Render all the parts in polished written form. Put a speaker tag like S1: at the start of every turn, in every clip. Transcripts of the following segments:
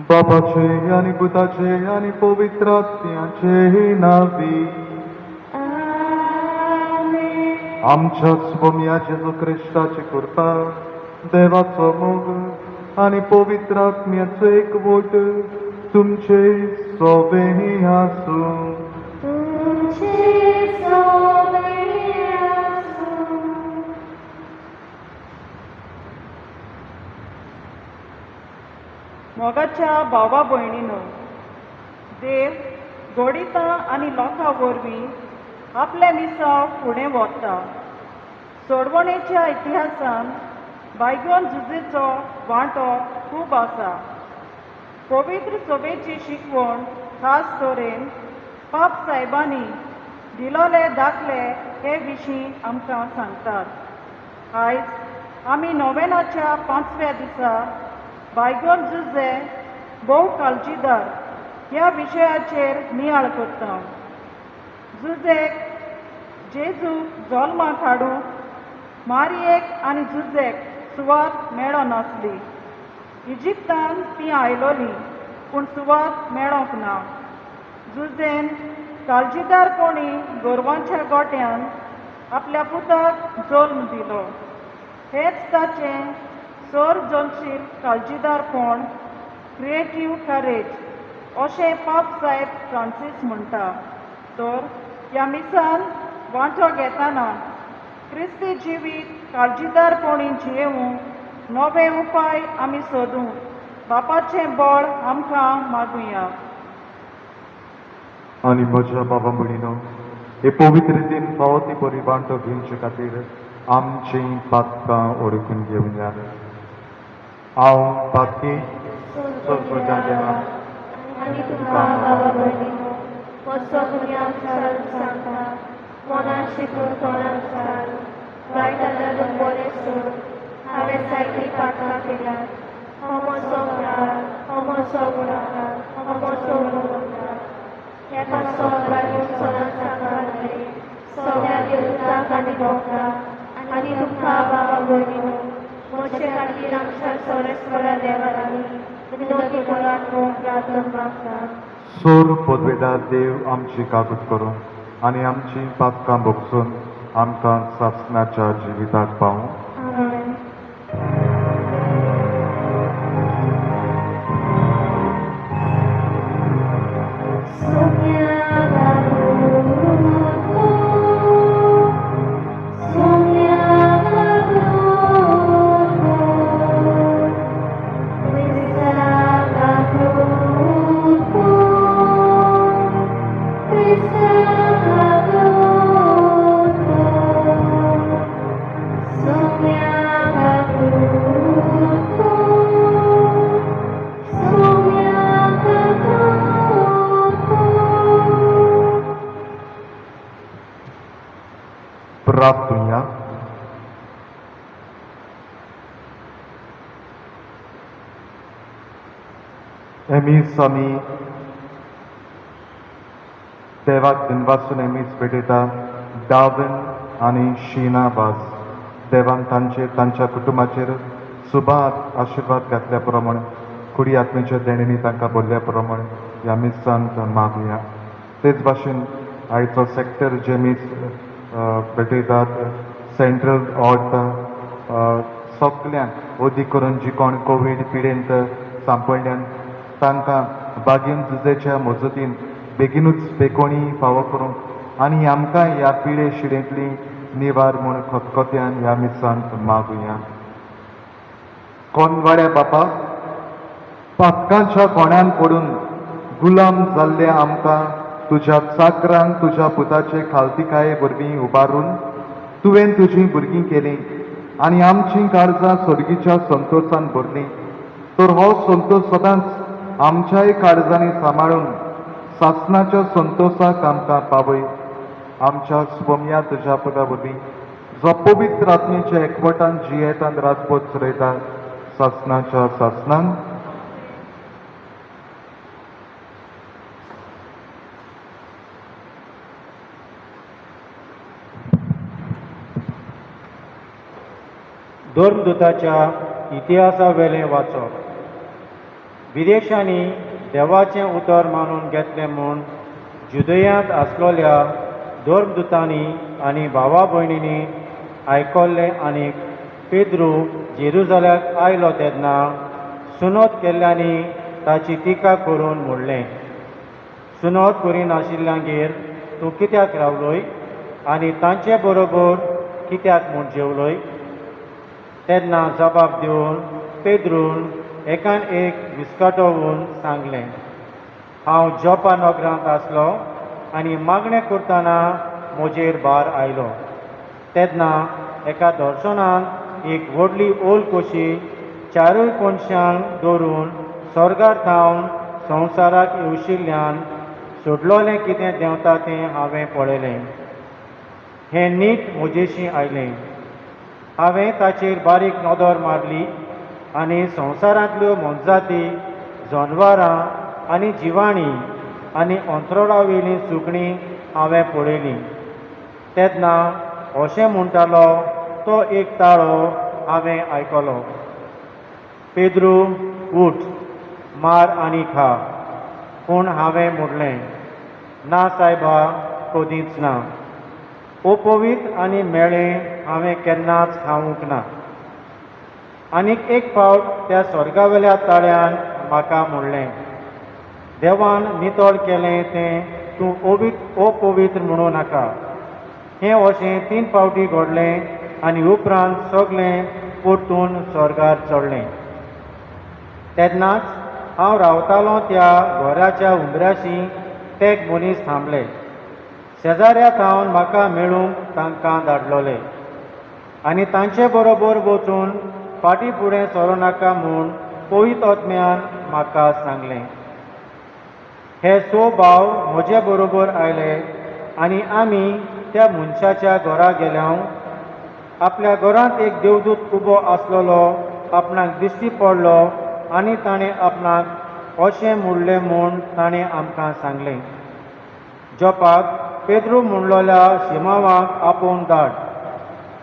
S1: बापाचे आणि पुताचे आणि पवित्र आत्म्याचे नावी आमच्या सुभम्या जेजू ख्रिस्ताची कृपा देवाचो मोग आणि पवित्र आत्म्याचो एकवट तुमचे सोबेनी आसूं.
S2: मोगाच्या भावा भयणीनो, देव गोडिता आनी लोकां वरवीं आपले मिसाळ फुडें व्हरता. सोडवणेच्या इतिहासान बायगोन झुजेचो वांटो खूब आसा. पवित्र सभेची शिकवण खास तरेन पाप साहेबांनी दिलोले दाखले हे विशीं आमकां सांगतात. आयज आमी नोवेनाच्या 5व्या दिसा बायगोन झुजे भोव काळजीदार ह्या विशयाचेर नियाळ करता. झुजेक जेजूक जल्माक हाडूंक मारयेक आनी झुजेक सुवात मेळो नासली. इजिप्तान ती आयलोली पूण सुवात मेळोंक ना. झुजेन काळजीदारपणी गोरवांच्या गोट्यान आपल्या पुताक जल्म दिलो. हेच ताचें सर्जनशील काळजीदारपण, क्रिएटीव करेज अशें पाप साहेब फ्रांसीस म्हणटा. तर ह्या मिसान वांटो घेतना क्रिस्ती जिवीत काळजीदारपणी जियेवंक नवे उपाय आमी सोदूंक बापाचें बळ आमकां मागुया.
S1: आणि म्हज्या बाबा भयणीनो, हे पवित्र दिन फावो ती बरी वांटो घेवचे खातीर आमचीं पातकां ओळखून घेवया. हांव पातकी सोदच्या देवा
S3: आनी तुमकां बाबा भयणीनो, मातसो गुन्यांव सांगता, मनान शिकून तोंडान सांग, वायट आदारून बरें सोड. हांवें जायतीं पातकां केल्यात. हो म्हजो प्राण, हो म्हजो गुणाकार, हो म्हजो गुणवंता. एका सोदराक सोदान सांगले सगळ्या देवतांक आनी भक्तांक आनी तुमकां बाबा भयणीनो, म्हजे खातीर आमच्या सोरेस्वरा देवानी विनोदी मुळात प्रार्थना मागता.
S1: सोर पदवेदार देव आमची काकूट करून आनी आमची पातकां भोगसून आमकां सासणाच्या जिविताक पावूं.
S3: आमेन.
S1: प्रार्थूया. एमीस आमी देवाक दिनवासून एमीस भेटयता. डावन आनी शीना भास देवान तांच्या कुटुंबाचेर सुबाद आशिर्वाद घातल्या प्रमाण कुडी आत्मेच्या देणींनी तांकां बोल्ल्या प्रमाण ह्या मिसांत मागुया. तेच भाशेन आयचो सेक्टर जे मीस भेटयतात सेंट्रल ऑर्थ सगल्यांक ओदी करून जी कोण कोवीड पिडेंत सांपडल्यान तांकां बागेन झुजेच्या मजतीन बेगीनूच बेकोणी फावो करूंक आनी आमकां ह्या पिडे शिडेंतली निवार म्हूण खतखत्यान ह्या मिसांत मागुया. कोनवाड्या बापा, पातकांच्या कोण्यान पडून गुलाम जाल्ल्या आमकां तुज्या चाकरान तुज्या पुताचे खालतिकाये वरवीं उबारून तुवें तुजीं भुरगीं केलीं आनी आमचीं काळजां सर्गीच्या संतोशान भरलीं. तर हो संतोश सदांच आमच्याय काळजांनी सांबाळून सासणाच्या संतोशाक आमकां पावय. आमच्या स्वम्या तुज्या पदा वरवीं जो पवित्र आत्मेच्या एकवटान जियेतान रातपोत चलयता सासणाच्या सासणान
S4: धर्मदुताच्या इतिहासा वेलें वाचप. विदेशांनी देवाचें उतर मानून घेतलें म्हूण जुदयांत आसलोल्या धर्मदुतांनी आनी भावा भयणींनी आयकल्लें आनीक पेद्रू जेरुजाल्याक आयलो तेन्ना सुनोत केल्ल्यांनी ताची टिका करून म्हणलें, सुनोत करिनाशिल्ल्यांगेर तूं कित्याक रावलोय आनी तांचे बरोबर कित्याक म्हूण जेवलोय. तेन्ना जबाब दिवन पेद्रून एकान एक विस्कटोवून सांगलें, हांव जोपा नगरांत आसलो आनी मागणें करतना म्हजेर भार आयलो. तेन्ना एका दर्शनान एक व्हडली ओल कशी चारूय कोनशांक दवरून स्वर्गार थावन संवसाराक येवशिल्ल्यान सोडलोलें कितें देंवता तें हांवें पळयलें. हें नीट म्हजेशी आयलें. हांवें ताचेर बारीक नदर मारली आनी संवसारांतल्यो मोनजाती, जनवरां आनी जिवाणी आनी अंतराळावेलीं सुकणीं हांवें पळयलीं. तेन्ना अशें म्हणटालो तो एक ताळो हांवें आयकलो, पेद्रू उठ, मार आनी खा. पूण हांवें म्हणलें, ना सायबा, कदींच ना. अपवीत आनी मेळ्ळें हांवें केन्नाच खावूंक ना. आनीक एक फावट त्या स्वर्गावेल्या ताळ्यान म्हाका म्हणलें, देवान नितळ केलें तें तूं अपवित्र म्हणूं नाका. हें अशें 3 फावटी घडलें आनी उपरांत सगळें परतून स्वर्गार चडलें. तेन्नाच हांव रावतालों त्या घराच्या उंबऱ्याशी ते मनीस थांबले. शेजाऱ्या थावन म्हाका मेळूंक तांकां धाडलोलें आनी तांचे बरोबर वचून फाटीं फुडें सरोनाका म्हूण पवित्र आत्म्यान म्हाका सांगलें. हे 6 भाव म्हजे बरोबर आयले आनी आमी त्या मनशाच्या घरा गेल्याव. आपल्या घरांत एक देवदूत उबो आसलोलो आपणाक दिश्टी पडलो आनी ताणें आपणाक अशें म्हणलें म्हूण ताणें आमकां सांगलें, जोपाक पेद्रू म्हणलोल्या शिमावाक आपोवन धाड.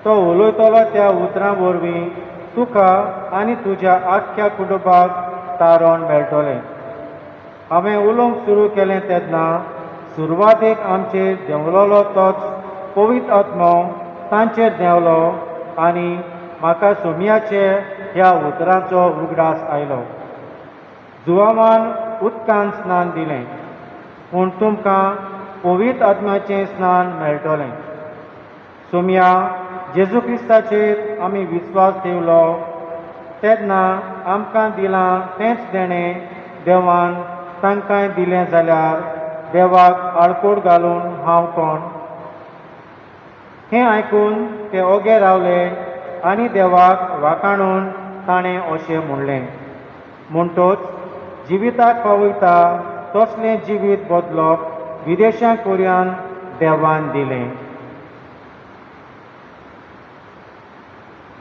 S4: तो उलयतलो त्या उतरां वरवीं तुका आनी तुज्या आख्ख्या कुटुंबाक तारण मेळटलें. हांवें उलोवंक सुरू केलें तेन्ना सुरवातेक आमचेर देंवलोलो तोच पवित्र आत्मो तांचेर देंवलो आनी म्हाका सोमयाचे ह्या उतरांचो उगडास आयलो. जुवामान उदकान स्नान दिलें, पूण तुमकां पवित्र आत्म्याचें स्नान मेळटलें. सोमया जेजू क्रिस्ताचेर आमी विस्वास ठेवलो तेन्ना आमकां दिलां तेंच देणें देवान तांकांय दिलें जाल्यार देवाक आळकोड घालून हांव कोण. हें आयकून ते ओगे रावले आनी देवाक वाखाणून ताणें अशें म्हणलें, म्हणटोच जिविताक पावयता तसलें जिवीत बदलप विदेशांत कोरियान देवान दिलें.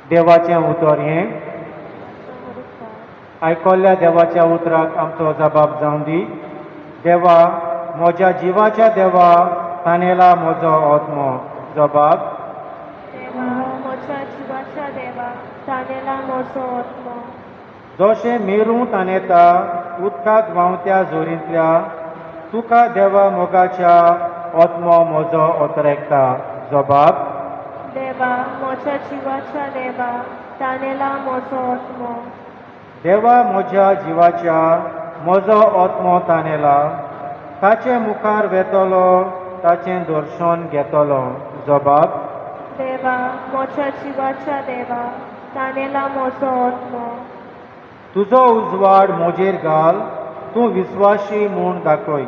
S4: देवाचें उतर हें. आयकल्ल्या देवाच्या उतराक आमचो जबाब जावं दी. देवा, म्हज्या जिवाच्या देवा, तानेला म्हजो आत्मो. जबाब,
S3: देवा, म्हज्या जिवाच्या देवा, तानेला म्हजो आत्मो.
S4: जशें मेरूं तानेता उदकाक व्हांवत्या झोरींतल्या, तुका देवा मोगाच्या आत्मो म्हजो ओतरेकता. जबाब,
S3: देवा, देवा म्हज्या जिवाच्या देवा तानेला म्हजो आत्मो
S4: देवा म्हज्या जिवाच्या म्हजो आत्मो तानेला ताचे मुखार वेतलो ताचें दर्शन घेतलो जबाब
S3: देवा म्हज्या जिवाच्या देवा तानेला म्हजो आत्मो
S4: तुजो उजवाड म्हजेर घाल तूं विस्वाशी म्हूण दाखय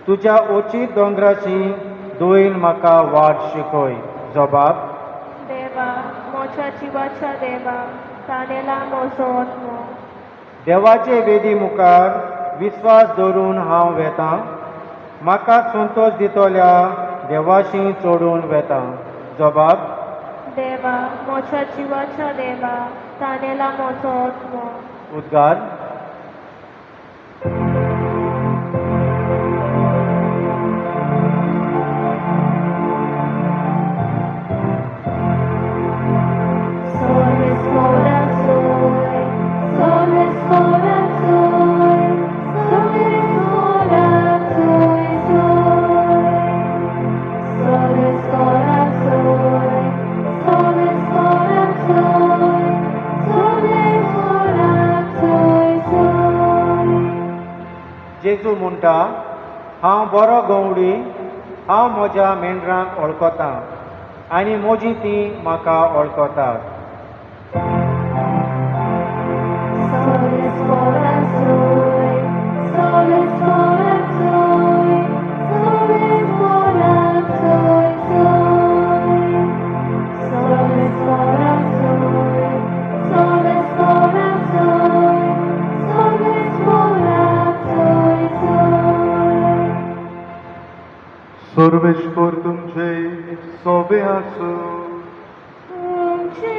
S4: तुज्या ओचीत दोंगराची दोयन म्हाका वाट शिकय जबाब
S3: देवा म्हज्या जिवाच्या देवा तानेला म्हजो आत्मो
S4: देवाचे वेदी मुखार विस्वास दवरून हांव वेतां म्हाका संतोश दितल्या देवाशी चोडून वेतां जबाब
S3: देवा म्हज्या जिवाच्या देवा तानेला म्हजो आत्मो
S4: उद्गार
S3: Soles fora soy, soles fora soy, soles fora soy, soles fora soy, soles fora soy, soles fora soy.
S4: जेजू म्हणटा हांव बरो गवडी हांव म्हज्या मेंढरांक वळखतां आनी म्हजी तीं म्हाका वळखतात
S3: Soles fora soy, soles fora soy, soles fora soy, soles fora soy, soles fora soy, soles fora soy.
S1: Sarveshwar तुमचे सोबे आसूं
S3: तुमचे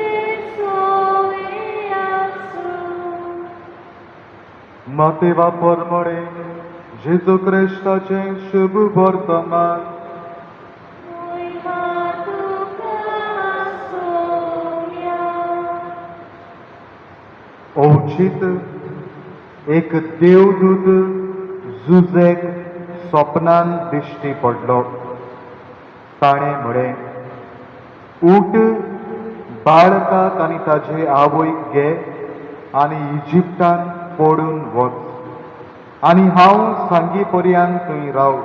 S3: सोवे आसूं.
S1: मातेवा परमळे जेजू क्रिस्ताचे शुभ वर्तमान
S3: महिमा तुका आसूं.
S1: ओचित एक देवदूत जुजेक स्वप्नान दिश्टी पडलो ताणें म्हळें ऊठ बाळकाक आनी ताचे आवयक घे आनी इजिप्तान पडून वच आनी हांव सांगी पर्यंत थंय राव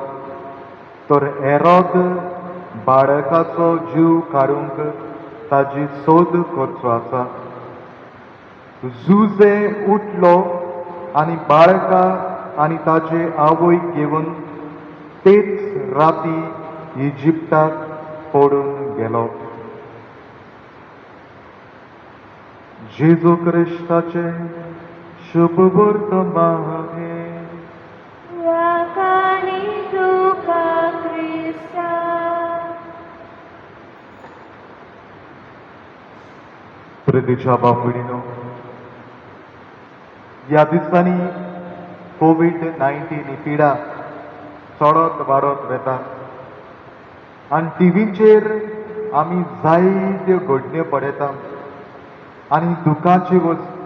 S1: तर हेरोद बाळकाचो जीव काडूंक ताजी सोद करचो आसा जुजे उठलो आनी बाळका आनी ताचे आवयक घेवन तेच राती इजिप्ताक पडून गेलो जेजू क्रिस्ताचे शुभ वर्तमान
S3: वाकानी तुका क्रिस्ता.
S1: प्रितीच्या बापुडीनो ह्या दिसांनी कोविड-19 ही पिडा चडत वाडत वेता आनी टीव्हीचेर आमी जायत्यो घडण्यो पळयता आनी दुखाची वस्त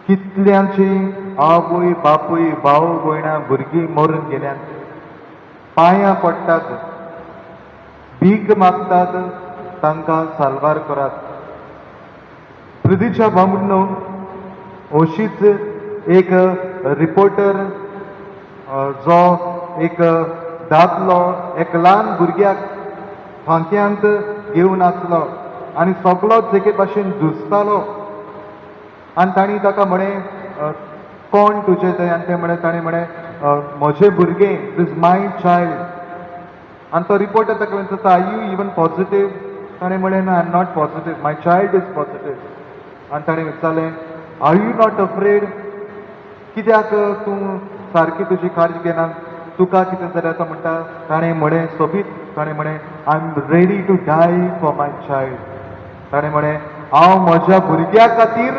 S1: कितल्यांची आवय बापूय भाव भयणां भुरगीं मरून गेल्यात पांयां पडटात भीक मागतात तांकां साल्वार करात प्रितीच्या बाबूडनो अशीच एक रिपोर्टर जो एक दादलो एक ल्हान भुरग्याक फांक्यांत घेवन आसलो आनी सगळो जेके भाशेन झुजतालो आनी तांणी ताका म्हळें कोण तुजें तें आनी तें म्हळें ताणें म्हळें म्हजें भुरगें इट इज माय चायल्ड आनी तो रिपोर्टर ताका विचारता आर यू इवन पॉझिटीव ताणें म्हळें ना I am not positive my child is positive आनी ताणें विचारलें आर यू नॉट अफ्रेड कित्याक तूं सारकी तुजी काळजी घेना तुका कितें जाल्यार तो म्हणटा ताणें म्हळें सोबीत ताणें म्हळें I am ready to die for my child ताणें म्हळें हांव म्हज्या भुरग्या खातीर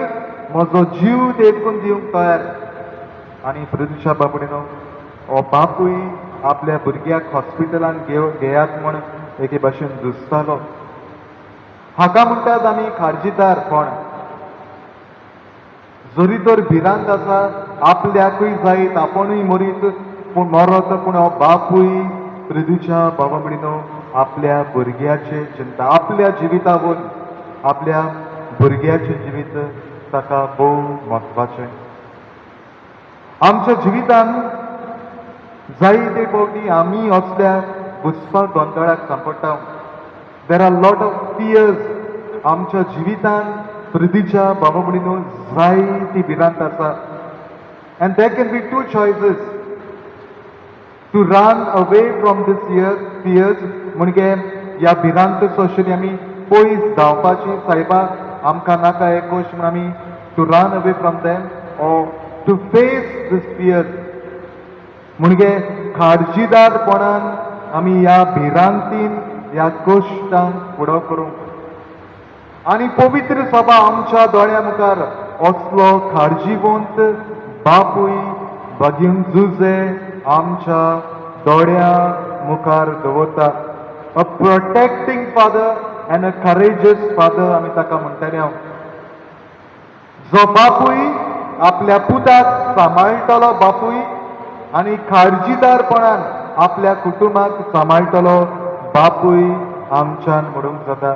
S1: म्हजो जीव तेंकून दिवंक तयार आनी प्रदुशा बाबडीनो हो बापूय आपल्या भुरग्याक हॉस्पिटलान घेयात म्हण एके भाशेन झुजतालो हाका म्हणटात आमी खारजीदार पण जरी तर भिरांत आसा आपल्याकूय जायत आपुणूय मरीत पूण मरत पूण हो बापूय प्रिदूच्या बाबा म्हणिनो आपल्या भुरग्याचे चिंता आपल्या जिवितावून आपल्या भुरग्याचे जिवीत ताका भोव म्हत्वाचें. आमच्या जिवितान जायते फावटी आमी असल्या घुसपा गोंधळाक सांपडटा. There are lot of fears आमच्या जिवितान पृथ्वीच्या बाबा भयणीनो जायती भिरांत आसा. And there can be two choices. To run away from this fears म्हणजे ह्या भिरांत सोशली आमी पयस धांवपाची सायबा आमकां नाका हे गोश्ट म्हण आमी to run away from them or to face this fears म्हणजे खाडजीदारपणान आमी ह्या भिरांतीन ह्या गोश्टांक फुडो करूंक. आनी पवित्र सभा आमच्या दोळ्या मुखार असलो खाडजीवंत बापूय भगीन जुजे आमच्या दोळ्या मुखार दवरता. A protecting father and a courageous father आमी ताका म्हणटाले हांव. जो बापूय आपल्या पुताक सांबाळटलो बापूय आनी खाडजीदारपणान आपल्या कुटुंबाक सांबाळटलो बापूय आमच्यान म्हणूंक जाता.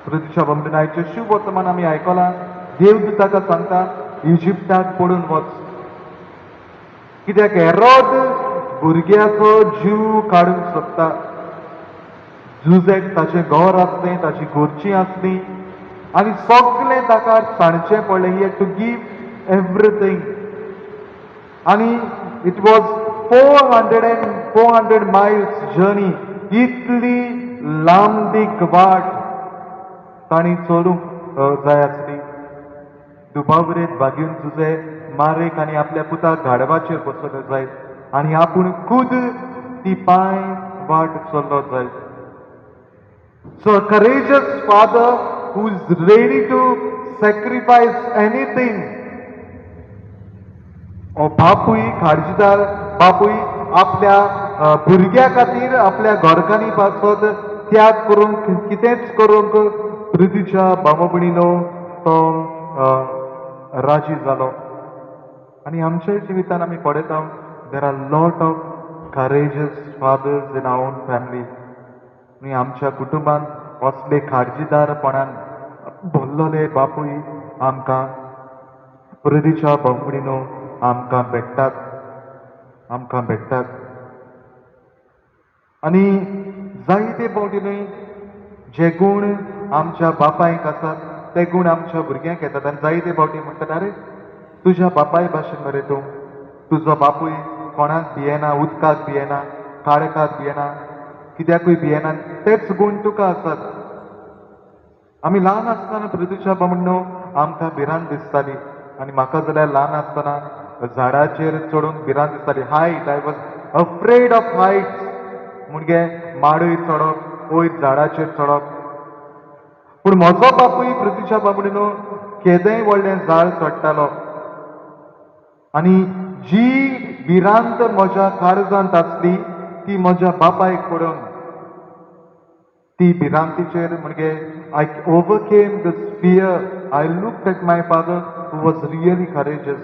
S1: पृथ्वीच्या बंधनाचे शुभ वर्तमान आमी आयकलां. देवदूताका सांगता इजिप्टाक पडून वच. कित्याक हेरोद भुरग्याचो जीव काडूंक सोदता. जुजेक ताचें घर आसलें ताची घरचीं आसलीं आनी सगळें ताका सांडचें पडलें. He had to give everything. आनी इट वॉज 400 मायल्स जर्नी. इतली लांबीक वाट तांणी चलूंक जाय आसली. दुबावरेत भागीन तुजे मारेक आनी आपल्या पुताक गाडवाचेर बसोवंक जाय आनी आपूण खुद ती पांय वाट चल्लो जाय. So a courageous father who is ready to sacrifice anything. ओ बापूय खाडजीदार बापूय आपल्या भुरग्या खातीर आपल्या घरकान्नी पासत त्याग करूंक कितेंच करूंक पृथ्वीच्या बाबा भयणीनो तो राजी जालो. आनी आमच्या जिवितान आमी पळयता there are lot of courageous fathers in our own family. आनी आमच्या कुटुंबान असले खाडजीदारपणान भरलोले बापूय आमकां पृथ्वीच्या बाबा भयणीनो आमकां भेटतात. आनी जायते फावटी न्हय जे गूण आमच्या बापायक आसात ते गूण आमच्या भुरग्यांक येतात. आनी जायते फावटी म्हणटात अरे तुज्या बापाय भाशेन मरे तूं. तुजो बापूय कोणाक भियेना, उदकाक भियेना, काळखाक भियेना, कित्याकूय भियेना. तेच गूण तुका आसात. आमी ल्हान आसतना पृथ्वीच्या बाबडो आमकां भिरांत दिसताली. आनी म्हाका जाल्यार ल्हान आसतना झाडाचेर चडूंक भिरांत दिसताली. Height I was afraid of heights. म्हणजे माडूय चडप वयर झाडाचेर चडप. पूण म्हजो बापूय पृथ्वीच्या बाबडीनो केदेंय व्हडलें झाड चडटालो आनी जी भिरांत म्हज्या काळजांत आसली ती म्हज्या बापायक पडून ती भिरांतीचेर म्हणजे I overcame this fear. I looked at my father who was really courageous.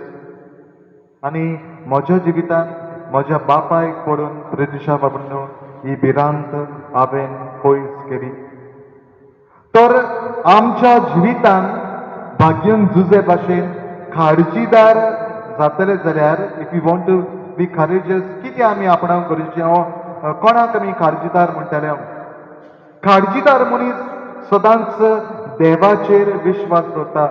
S1: आनी म्हज्या जिवितान म्हज्या बापायक पडून पृथ्वीच्या बाबडीनो ही भिरांत हांवें पयस केली. तर आमच्या जिवितान भाग्यन जुजे भाशेन खाडजीदार जातले जाल्यार if you want to be courageous कितें आमी आपणाक गरजेचें कोणाक आमी खाडजीदार म्हणटाले. खाडजीदार मनीस सदांच देवाचेर विश्वास दवरता.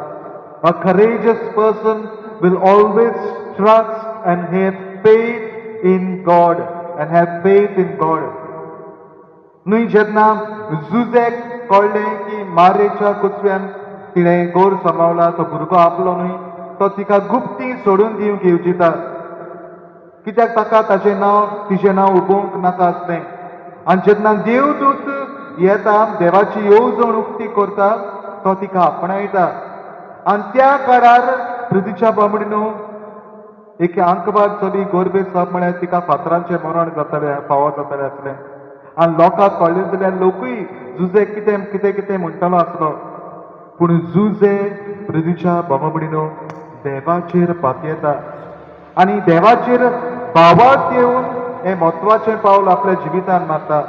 S1: A courageous person will always trust and have faith in God and have faith in God. न्हय जेन्ना जुजेक कळ्ळें की मारेच्या कुचव्यान तिणें गोर सांबाळला तो भुरगो आपलो न्हय तो तिका गुप्ती सोडून दिवंक येवजिता. कित्याक ताका ताचें नांव तिचें नांव उबोवंक नाका आसलें. आनी जेन्ना देवदूत येता देवाची येवजण उक्ती करता तो तिका आपणायता. आनी त्या काळार पृथ्वीच्या बाबडीनो एक आंकबाद चली गोरबेज जाप म्हळ्यार तिका फातरांचें मरण जातालें फावो जातालें आसलें. आनी लोकांक कळ्ळें जाल्यार लोकूय जुजे कितें कितें कितें म्हणटालो आसलो. पूण जुजे पृथ्वीच्या बाबडीनो देवाचेर पातयेता आनी देवाचेर भावार्थ येवन हें म्हत्वाचें पावल आपल्या जिवितान मारता.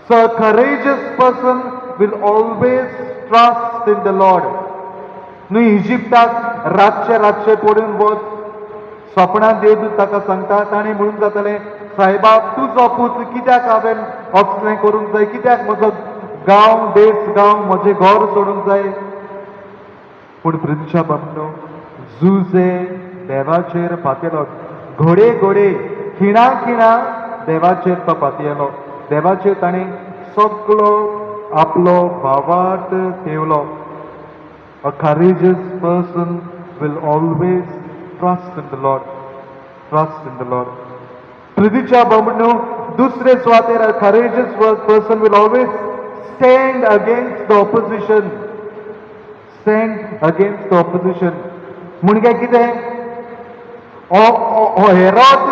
S1: So a courageous person will always trust in the Lord. न्हू इजिप्ताक रातचे पडून वच, सपनांत देवदूत ताका सांगता, ताणें म्हणून जातालें, सायबा तुजो पूत कित्याक हांवें असलें करूंक जाय, कित्याक म्हजो गांव देश गांव म्हजें घर सोडूंक जाय. पूण प्रितीच्या बाबनो जुजे देवाचेर पातयलो, घोडे घोडे खिणा खिणा देवाचेर तो पातयलो. देवाचेर ताणें सगळो आपलो भावार्थ ठेवलो. A courageous person will always trust in the Lord. Trust in the Lord. प्रितीच्या बाबनो दुसरे सुवातेर a courageous person will always stand against the opposition. Stand against the opposition. म्हणजे कितें? हो हेरोद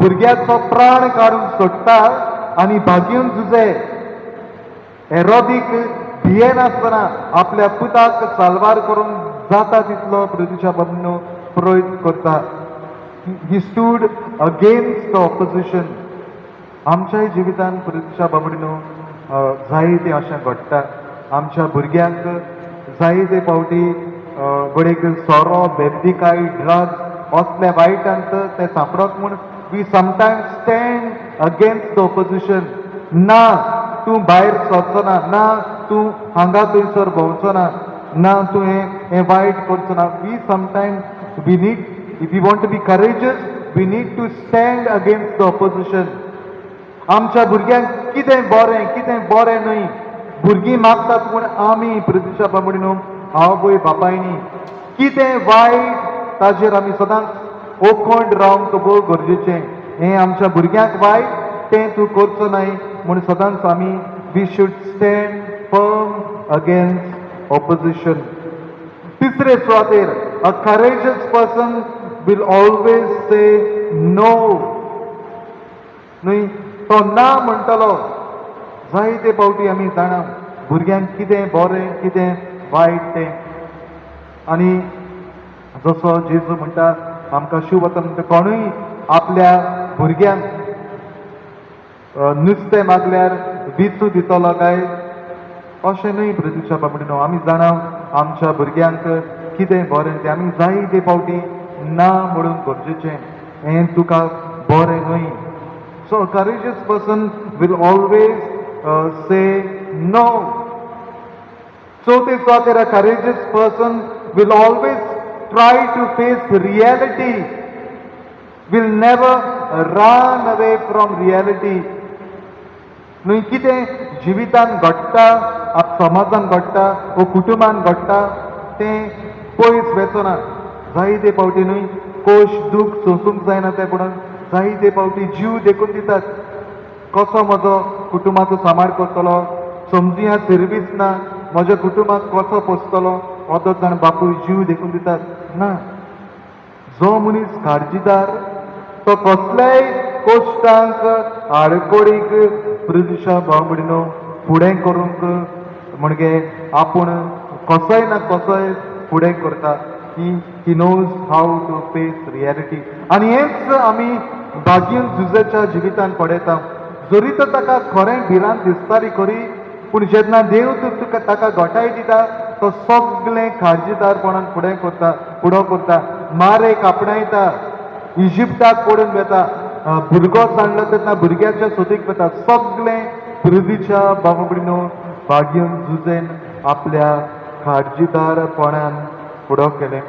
S1: भुरग्याचो प्राण काडून सोडटा आनी भागयून झुजे. हेरोदीक भियेनासतना आपल्या पुताक साल्वार करून जाता तितलो प्रितीच्या बाबनो प्रयत्न करता. He stood against the opposition. आमच्याय जिवितान प्रितीच्या बाबडीनो जायते अशें घडटा. आमच्या भुरग्यांक जायते फावटी घडयेक सोरो, बेबदिकाय, ड्रग्स असल्या वायटांत ते सांपडोक म्हूण we sometimes stand against the opposition. ना तूं भायर सरचो ना, ना तूं हांगा थंयसर भोंवचो ना, ना तूं हें वायट करचो ना. We sometimes we need, if you want to be courageous, we need to stand against the opposition. आमच्या भुरग्यांक कितें बरें न्हय, भुरगीं मागतात पूण आमी प्रितीच्या बाबडीनो आवय बापायनी कितें वायट ताजेर आमी सदांच ओखंड रावंक भोव गरजेचें. हें आमच्या भुरग्यांक वायट तें तूं करचो न्हय म्हूण सदांच आमी we should stand firm against opposition. तिसरे सुवातेर a courageous person will always say no. न्हय तो ना म्हणटलो. जायते फावटी आमी जाणा भुरग्यांक कितें बरें कितें वायट तें. आनी जसो जेजू म्हणटा आमकां शिव वचन म्हणटा, कोणूय आपल्या भुरग्यांक नुस्तें मागल्यार विचू दितलो काय? अशें न्हय प्रितीच्या बाबडीनो. आमी जाणा आमच्या भुरग्यांक कितें बरें तें आमी जायते फावटी ना म्हणून गरजेचें. हें तुका बरें न्हय. So courageous person will always say no. चवथे सुवातेर a courageous person will always try to face reality, will never run away from reality. न्हय कितें जिवितान घडटा, समाजान घडटा वो कुटुंबान घडटा तें पयस वेचना. जायते फावटी न्हय कोश दूख सोंसूंक जायना तें म्हणून जायते फावटी जीव देखून दितात. कसो म्हजो कुटुंबाचो सांबाळ करतलो, समजुया सर्वीस ना, म्हज्या कुटुंबाक कसो पोसतलो, अर्दो जाण बापूय जीव देखून दितात. ना, जो मनीस काळजीदार तो कसल्याय कोश्टांक आडकोडीक प्रितीच्या बाबडीनो फुडें करूंक म्हणजे आपूण कसोय ना कसोय फुडें करता. He knows how to face reality. आनी हेंच आमी भागयून जुजेच्या जिवितान पळयता. जरी तो ताका खरें भिरांत दिसताली खरी, पूण जेन्ना देव तुका ताका घटाय दिता तो सगळें काळजीदारपणान फुडो करता. मारेक आपणायता, इजिप्ताक पडून वेता, भुरगो सांडलो तेन्ना भुरग्याच्या सोदीक वेता. सगळें प्रितीच्या बाबडीनो भागयून जुजेन आपल्या काळजीदारपणान फुडो केलें.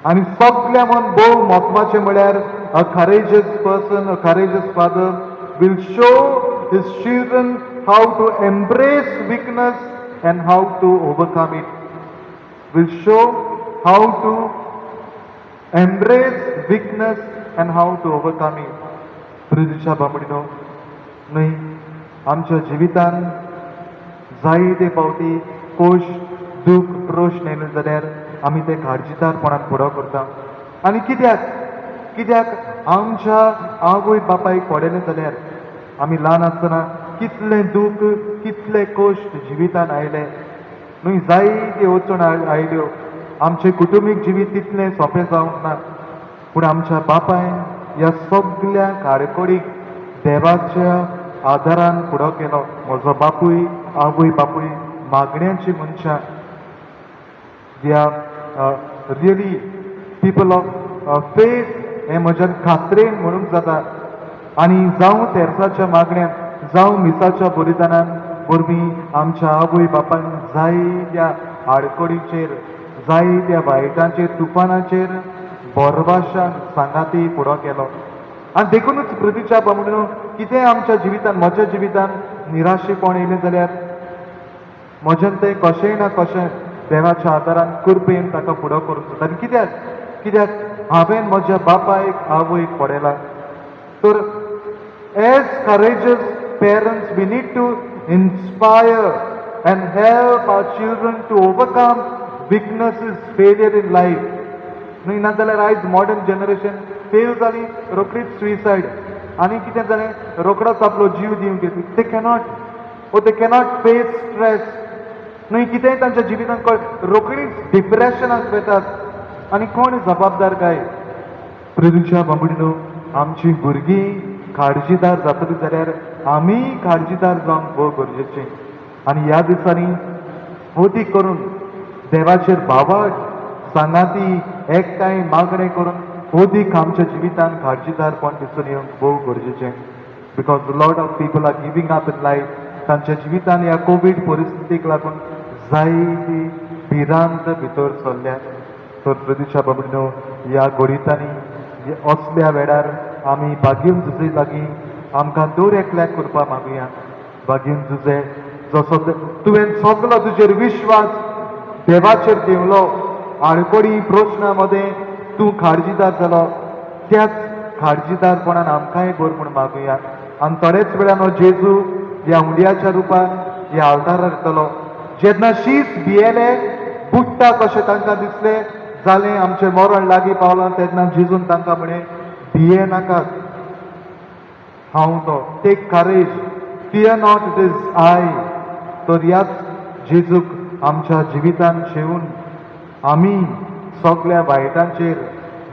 S1: आनी सगळ्यां भोव म्हत्वाचें म्हळ्यार a courageous person, a courageous father will show his children how to embrace weakness and how to overcome it. Will show how to embrace weakness and how to overcome it. प्रितीच्या बाबडीनो न्हय आमच्या जिवितान जायते फावटी कोश दूख प्रश्न येयले जाल्यार आमी ते काळजीदारपणान फुडो करता. आनी कित्याक आमच्या आवय बापायक पडलें जाल्यार आमी ल्हान आसतना कितलें दूख कितले कश्ट जिवितान आयले न्हय, जायते अडचण आयल्यो. आमचें कुटुंबीक जिवीत तितलें सोंपें जावंक ना. पूण आमच्या बापायन ह्या सगळ्या काळकोडीक देवाच्या आदारान फुडो केलो. म्हजो बापूय आवय बापूय मागण्यांची मनशां. They are really people of faith हे म्हज्यान खात्रेन म्हणूंक जाता. आनी जावं तेरसाच्या मागण्यांत जावं मिसाच्या बलिदानान वरवीं आमच्या आवय बापायन जायत्या आडकोडीचेर जायत्या वायटांचेर तुफानाचेर बोरभाशान सांगाती फुडो केलो. आनी देखूनच प्रतीच्या बाबडीनो कितें आमच्या जिवितान म्हज्या जिवितान निराशेपण येयलें जाल्यार म्हज्यान तें कशेंय ना कशें देवाच्या आदारान कृपेन ताका फुडो करूंक जाता. आनी कित्याक हांवें म्हज्या बापायक आवयक पडयलां. तर age courageous parents we need to inspire and help our children to overcome weaknesses, failure in life. न्हय नाजाल्यार आयज मॉडर्न जनरेशन फेल जाली रोखडीच सुइसायड आनी कितें जालें रोखडोच आपलो जीव दिवंक येतली. दे कॅनॉट फेस स्ट्रेस. न्हय कितेंय तांच्या जिवितांत रोखडीच डिप्रेशनाक वेतात. आनी कोण जबाबदार काय? प्रदूच्या बांबडीनो आमची भुरगीं काळजीदार जातली जाल्यार आमी काळजीदार जावंक भोव गरजेचें. आनी ह्या दिसांनी अदीक करून देवाचेर भावार्थ सांगाती एकठांय मागणें करून अदीक आमच्या जिवितान काळजीदारपण दिसून येवंक भोव गरजेचें. Because lot of people are giving up in life. तांच्या जिवितान ह्या कोवीड परिस्थितीक लागून जायती भिरांत भितर सरल्या. तर प्रदीच्या बाबडीनो ह्या घडीतांनी असल्या वेळार आमी बागीन झुजे लागीं आमकां दर एकल्याक करपा मागुया. बागीन झुजे जसो तुवें सगलो तुजेर विश्वास देवाचेर देवलो आडकोडी प्रश्ना मदें तूं काळजीदार जालो त्याच काळजीदारपणान आमकांय भर म्हूण मागुया. आनी थोडेच वेळान जेजू ह्या हुंड्याच्या रुपान ह्या आल्तारार येतलो. जेन्ना शीस भियेलें बुडटा कशें तांकां दिसलें जालें आमचें मरण लागीं पावलां तेन्ना जेजून तांकां म्हणे भिये नाकात हांव तो. Take courage, fear not, it is I. तर ह्याच जेजूक आमच्या जिवितान शेवून आमी सगळ्या वायटांचेर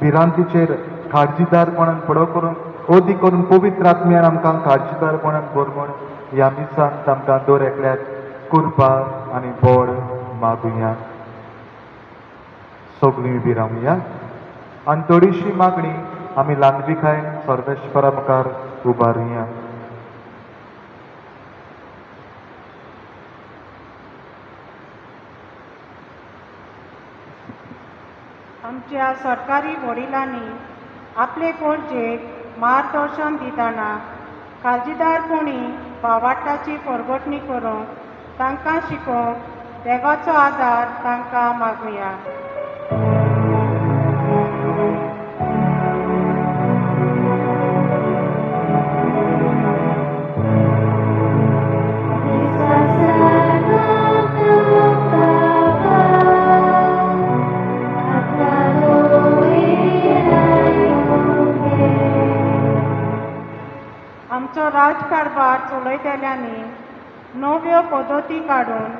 S1: भिरांतीचेर काळजीदारपणान फुडो करून अदीक करून पवित्र आत्म्यान आमकां काळजीदारपणान भर म्हण ह्या मिसांत आमकां दर एकल्याक कृपा आनी बळ मागुया. सगळीं उबी रावया. आनी थोडीशी मागणी आमी ल्हानविकायेन सर्वेश्वरा मुखार उबारुया.
S2: आमच्या सरकारी वडिलांनी आपले गरजेक मार्गदर्शन दितना काळजीदारपणी भावार्थाची परगटणी करून तांकां शिकोवंक देवाचो आदार तांकां मागुया. आमचो राजकारभार चलयतल्यांनी नव्यो पद्दती काडून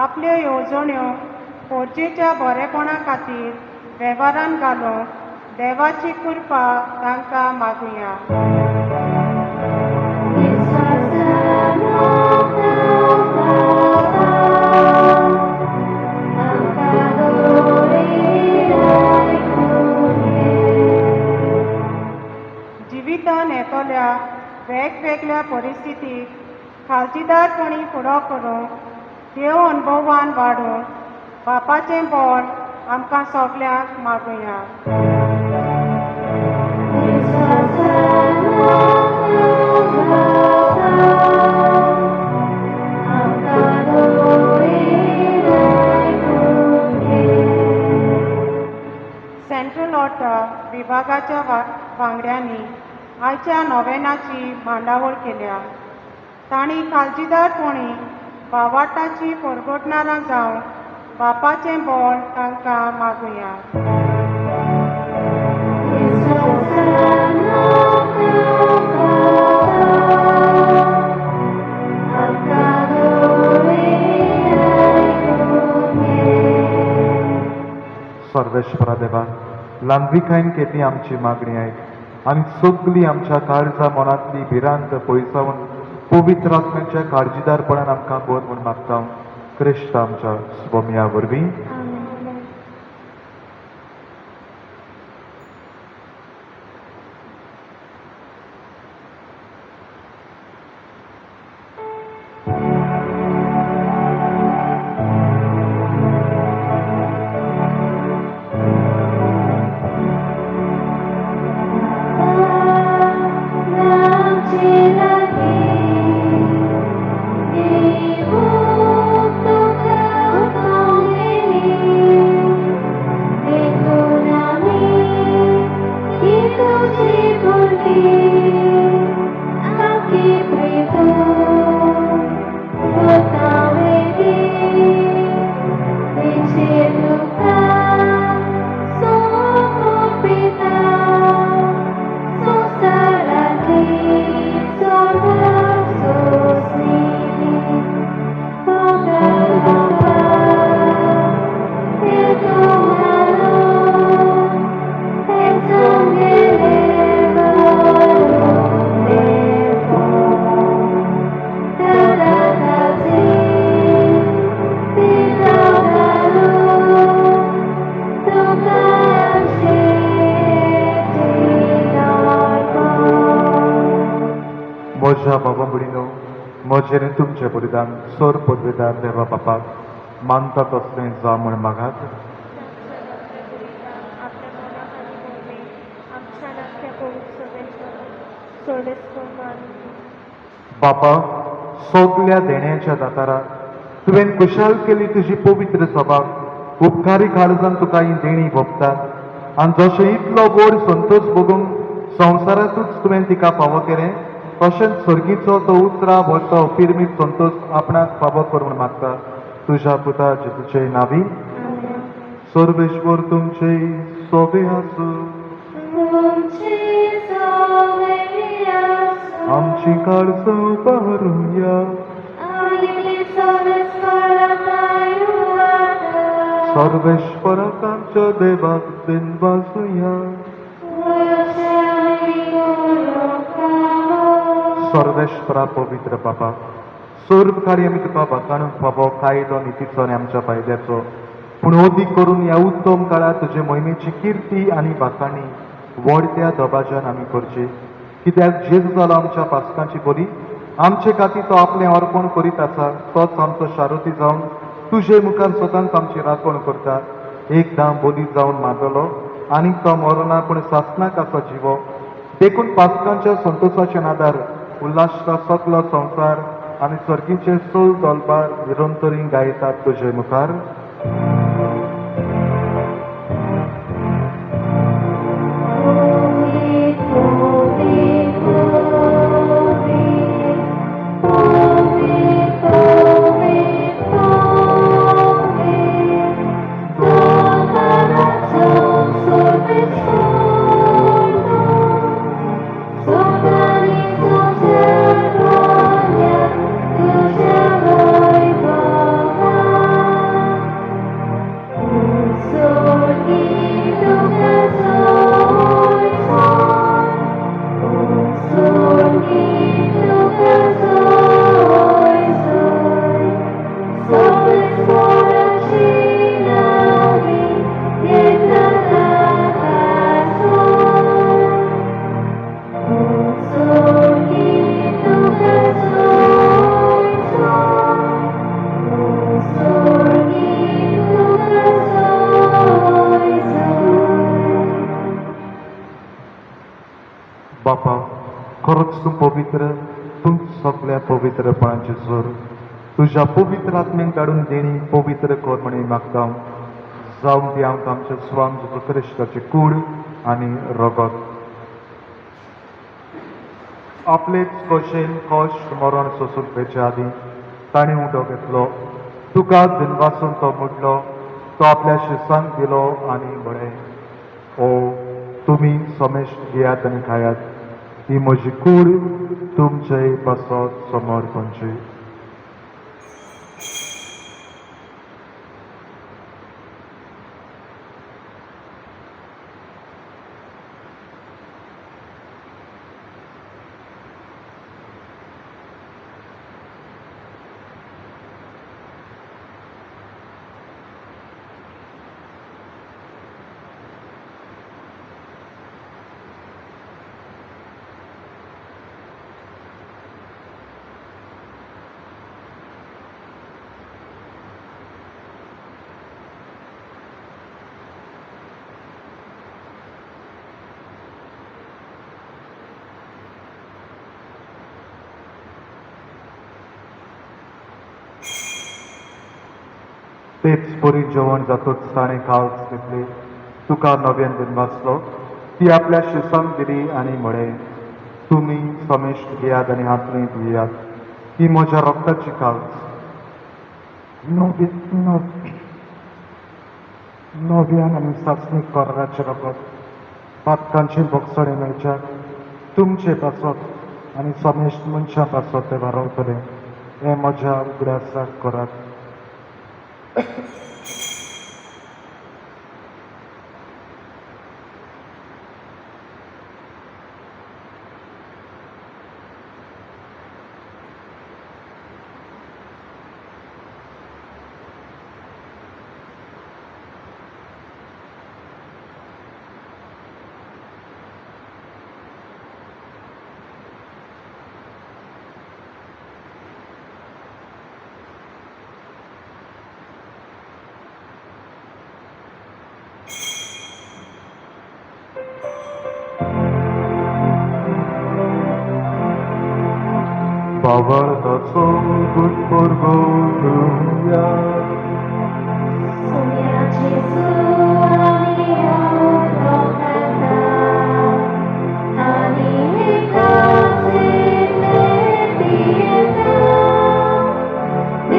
S2: आपल्यो येवजण्यो खोर्जेच्या बरेपणा खातीर वेव्हारान घालूंक देवाची कृपा तांकां मागुया. जिवितान येतल्या वेगवेगळ्या परिस्थितीक खालचीदारपणी फुडो करूंक देव अनुभवान वाडून बापाचें बळ आमकां सगल्यांक मागुया. सेंट्रल ऑर्टा विभागाच्या वांगड्यांनी आयच्या नोवेनाची मांडावळ केल्या. तांणी काळजीदारपणी भावार्थाची परगटणारां जावन बापाचें बळ तांकां मागुया.
S1: सर्वेश्वरा देवा ल्हानविकायेन केली आमची मागणी आयक आनी सगळीं आमच्या काळजा मनांतली भिरांत पयसावन पवित्र आत्म्याच्या काळजीदारपणान आमकां बोध म्हूण मागता हांव क्रिस्त आमच्या स्वामिया वरवीं.
S3: Amen.
S1: म्हज्या बाबा भयणीनो, म्हजेर तुमचे बलिदान सोर पदवेदार देवा बापाक मानता तसलें जा म्हूण मागात.
S3: आपल्या मनाखाली बोलणे आमच्या नाख्या पवित्र सोडेस्तो मानून
S1: बापा, सगल्या देण्याच्या दातारा तुवें कुशाल केली तुजी पवित्र सभाक उपकारी काळजान तुका ही देणी भोगतात आनी जशें इतलो गोड संतोष भोगूंक संवसारांतूच तुवें तिका फावो केलें तशेंच सर्गीचो तो उतरा भरतो पिरमीत संतोष आपणाक फावो करूंक मागता तुज्या पुता जेजूचे नांवी. सर्वेश्वर तुमचे सोबे आसूं. आमची काळजां पारुया. सर्वेश्वराक आमच्या देवाक दिन वाजुया. सर्वेश्वरा पवित्र बापा, सोर्बकारी आमी तुका भकाणूक फावो कायदो नितीचो आनी आमच्या फायद्याचो पूण ओदीक करून ह्या उत्तम काळात तुजे मोहिमेची किर्ती आनी भाकाणी व्हडत्या दबाज्यान आमी करची, कित्याक जेजू जालो आमच्या पासकांची बली आमचे खातीर तो आपलें अर्पण करीत आसा तोच आमचो शारोती जावन तुजे मुखार सदांच आमची राखण करता. एकदां बली जावन मारलो आनीक तो मरना पूण सासनाक आसा जिवो देखून पासकांच्या संतोशाचे नादार उल्हासता सकलो संवसार आनी सर्गीचे सोल दोलबार निरंतरी गायतात तुजे मुखार. बापा, खरोच तूं पवित्र, तूं सगळ्या पवित्रपणाचे जोर तुज्या पवित्र आत्म्यान काडून देणी पवित्र कर म्हण मागता हांव. जावं ती आमकां आमच्या स्वाम जेजू क्रिस्ताचे कूड आनी रगत. आपलेच कशेन कश्ट मरण सोंसुकपेच्या आदीं ताणें उदो घेतलो, तुका दिनवासून तो मुडलो, तो आपल्या शिसांक दिलो आनी म्हळें, ओ तुमी समेश्ट घेयात आनी खायात, ही म्हजी कूड तुमचे पासत समर्पणची. बरी जेवण जातूच ताणें काळज घेतली तुका नव्यान दिन वाचलो ती आपल्या शिसांक दिली आनी म्हळें तुमी समेश्ट घेयात आनी हातूंय दियात ही म्हज्या रोगताची काळज नव्यान आनी सासणीक कोर्राचे रगत पातकांचे बोगसडे मेळच्यात तुमचे पासत आनी समेश्ट मनशां पासत ते वारवतले हें म्हज्या उगड्यासाक करात बावळदाचो गुटपोरगो घेवया
S3: सुम्याची सुवाणी ओळखता आनी एकाचे पियेता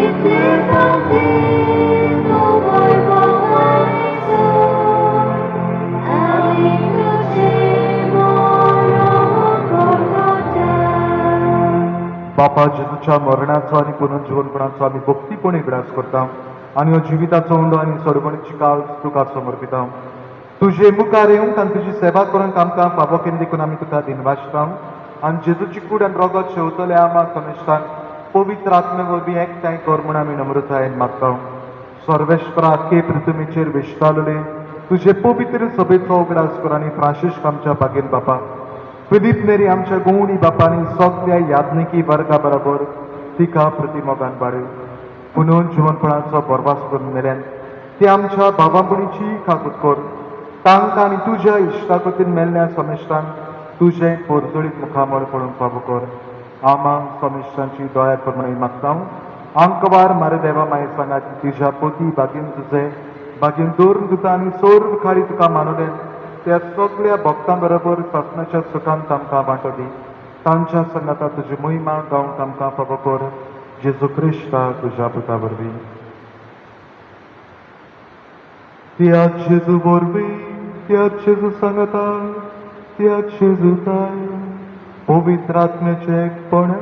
S3: इतले फावटी तूं वैभवाचो आनी तुजें मरण करता
S1: बापा जेजूच्या मरणाचो आनी पुनर्जीवनपणाचो आमी भक्तीपणी ग्रास करता आनी हो जिविताचो उंडो आनी सोडवणीची काळ तुका समर्पिता तुजे मुखार येवंक आनी तुजी सेवा करूंक आमकां फावो केली देखून आमी तुका दिनवासता आनी जेजूची कूड आनी रगत शेवतले आमाक कनिश्ठान पवित्र आत्मे वरवीं एकठांय कर म्हूण आमी नम्रतायेन मागता सर्वेश्वरा आख्खे पृथ्वीचेर विश्वालले तुजे पवित्र सभेचो उगडास कर आनी फ्रांसीस आमच्या बागेन बापा फिलीप मेरी आमच्या गोवणी बापांनी सगळ्या याज्ञिकी वर्गा बरोबर तिका प्रतिमोगान वाडय पुनून जीवनपणाचो बरवास करून मेल्यान ती आमच्या भावापणीची खाकूत कर तांकां आनी तुज्या इश्टाकोतीन मेल्ल्या समेश्टान तुजें पोरजोळीत मुखामळ पडूंक फावो कर आमां समेश्टांची दया कर म्हणून मागता आंकवार मारे देवा माये सांगात तुज्या पोती बागेन तुजे बागेन दोर तुका आनी सोर खाडी तुका मानवलें त्या सगळ्या भक्तां बरोबर सासणाच्या सुखांत आमकां वांटो दी तांच्या संगाता तुजी मोहिमा गावंक आमकां फावो कर जेजू क्रिस्ता तुज्या पुता वरवीं त्याच जेजू वरवीं त्याच जेजू सांगता त्याच जेजूताय पवित्र आत्म्याचे एकपण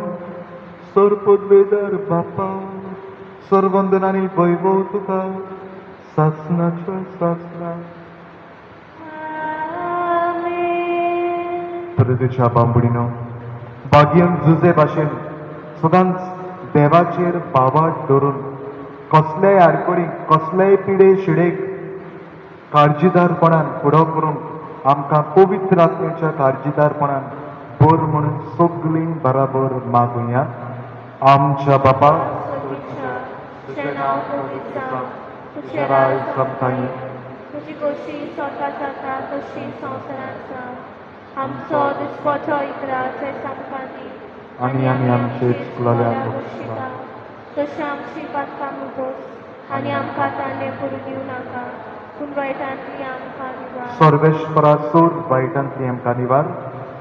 S1: सरपदवेदार बापा सर्वंदन आनी वैभव तुका सासणाच्या सासणा प्रदेशा बांबडीनो बागयन झुजे भाशेन सदांच देवाचेर बावाट धरून कसलेय आडकोडीक कसलेय पिडे शिडेक काळजीदारपणान फुडो करूंक आमकां पवित्र आत्म्याच्या काळजीदारपणान बोर म्हणून सगळीं बराबर मागुया आमच्या बापा
S3: तुजें नांव पवित्र जावं तुजें
S1: राय
S3: राज
S1: समकाई
S3: तुजी कशी स्वर्गात जाता तशी संवसारांत जावं आमचो दिसपतो इकराचे आमकां दी
S1: आनी आमी आमचे चुकलेल्यांक
S3: शिका तशी आमची पातकां मुगोस आनी आमकां तांणे करूं दिवं नाका पूण वायटांतली आमकां निवार
S1: सर्वेश्वरा सोर वायटांतली आमकां निवार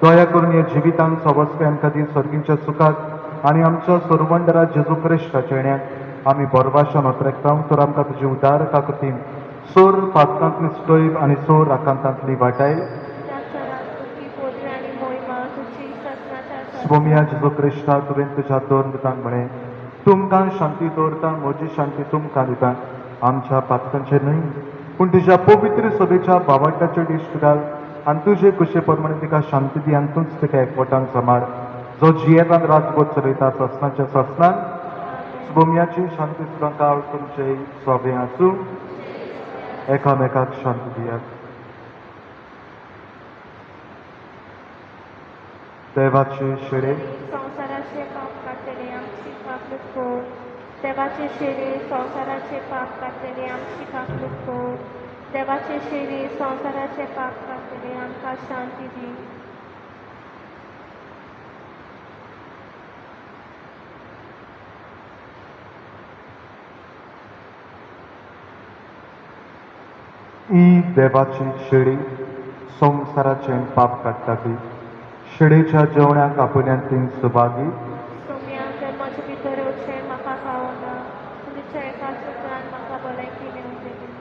S1: दया करून ह्या जिवितांत सवस्ते आमकां दी सर्गीच्या सुखाक आनी आमच्या सर्वंडरा जेजू क्रिस्ताच्या येण्याक आमी बरवाशान वतरेकता तर आमकां तुजी उदार काकुतीन सोर पातकांतली स्टोयब आनी सोर आकांतांतली वाटाय स्वमिया जेजू क्रिस्ता तुवें तुज्या दोन दुतांक म्हळें तुमकां शांती दवरता म्हजी शांती तुमकां दिता आमच्या पातकांचेर न्हय पूण तुज्या पवित्र सभेच्या बावाटाचेर दिश्ट घाल आनी तुजे कुशे प्रमाणे तिका शांती दी आनी तूंच तिका एकवटान सांबाळ जो जियेतान राजगोत चलयता ससनाच्या ससनान स्वमियाची शांती सुद्दां काळ तुमचे सोबे आसूं एकामेकाक शांती दियात देवाचे शेडे
S3: संवसाराचे पाप काडटले आमची काकूट कोर देवाचे शेडे संवसाराचे पाप काडटले आमची काकूट कोर देवाचे शेडे संवसाराचे पाप काडटले आमकां शांती दी
S1: ही देवाची शिडी संवसाराचें पाप काडटा ती शिडेच्या जेवणाक आपुल्यांतली सुभागी
S3: सोम्या जन्माचे भितर येवचें म्हाका खावना तुमच्या एका सुत्रान म्हाका भलायकी मेळूं देली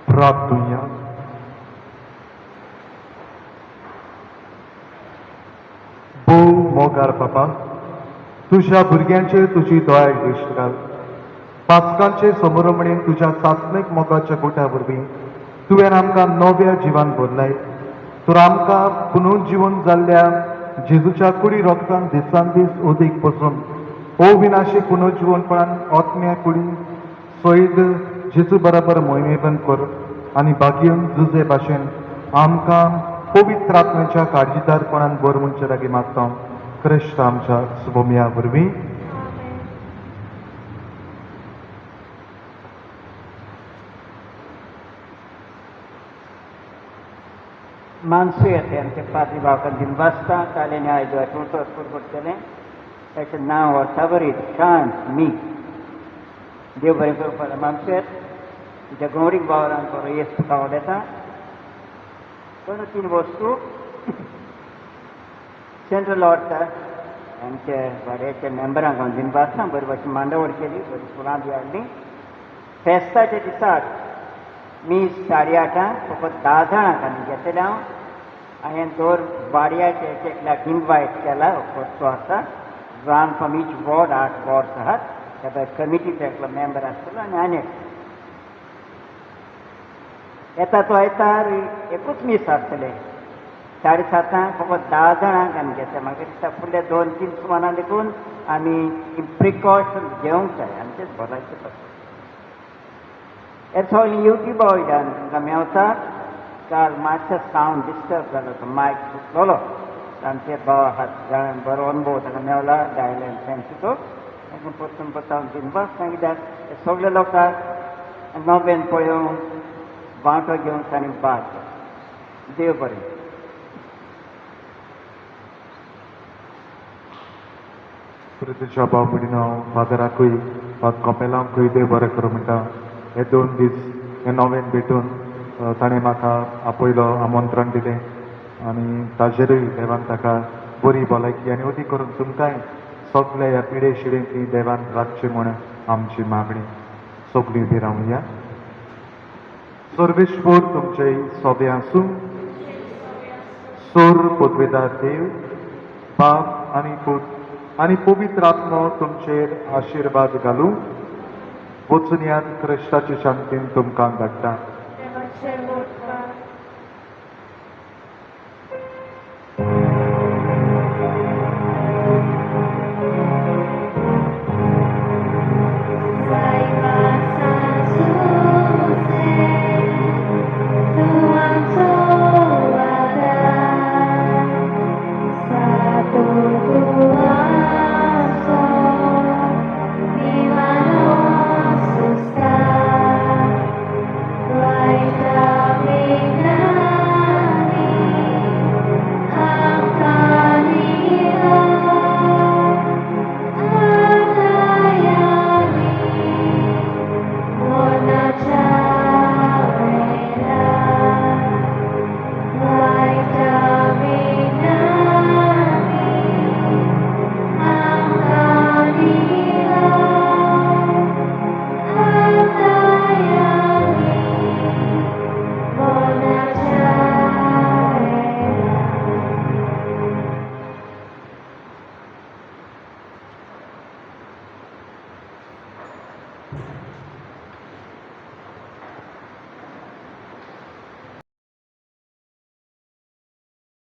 S1: प्रार्थुया भोव मोगार बाबा तुझ्या भुरग्यांचेर तुजी दया दिश्ट घाल पास्कांचे समोरमणेन तुज्या सासणेक मोगाच्या गोट्या वरवीं तुवें आमकां नव्या जिवान भरलाय तर आमकां पुनर्जीवन जाल्ल्या जेजूच्या कुडी रोगतान दिसान दीस ओदीक पसून अविनाशी पुनर्जीवनपणान आत्म्या कुडी सैद जेजू बरोबर मोहिमेबंद कर आनी बागयन जुजे भाशेन आमकां पवित्र आत्म्याच्या काळजीदारपणान बर म्हणचे लागीं मागता क्रिस्त आमच्या सुभोमिया वरवीं
S5: मानसूय आमचे पाद्री भावकांनी बसता कालेने आयज पुरपट केलें ताचें नांव सावरीत शांत मी देव बरें करपाक मानसूय तुज्या गौरीक भावरान बरो येस खावड येता पण तीन वस्तू सेंट्रल ऑर्टा आमच्या वाड्याच्या मेंबरांक हांव दिवन बसता बरे भाशेन मांडावळ केली बरी फुलां बी हाडली फेस्ताच्या दिसाक मी 8:30 फकत 10 जाणांक आमी घेतले हांवें दर वाड्याचे एकल्याक इन्वायट केला खर्चो आसा one from each ward 8 wards आहात त्या कमिटीचो एकलो मेंबर आसतलो आनी आनी येता तो येतार एकूच मीस आसतले 7:30 फकत 10 जाणांक आमी घेतले म्हाका दिसता फुडले 2-3 सुमारां देखून आमी प्रिकॉशन घेवंक जाय आमचेच भलायकी पडटा It's all YouTube वयल्यान तुमकां मेवता काल मातशें सावंड डिस्टर्ब जालो तो मायक सुटलो आमचे भाव आहात बरो अनुभव ताका मेवला डायलेंड थँक्यू तो ताका परतून परतावन दिनबास कित्याक सगळे लोकांक नवेन पळोवन वांटो घेवन तांणी बाद देव बरें
S1: तुज्या भाव म्हणून हांव फादराकूय कपेलांकूय देव बरें करूं म्हणटा हे 2 दीस हे नवेन भेटून ताणें म्हाका आपयलो आमंत्रण दिलें आनी ताजेरूय देवान ताका बरी भलायकी आनी अदी करून तुमकांय सगल्या ह्या पिडे शिडेंतली देवान राखची म्हण आमची मागणी सगळीं उबी रावया सर्वेश्वर तुमचे सोबे आसूं सोर पदवेदार देव बाप आनी पूत आनी पवित्र आत्मो तुमचेर आशिर्वाद घालूं वचून यात क्रिस्ताची शांतीन तुमकां धाडटा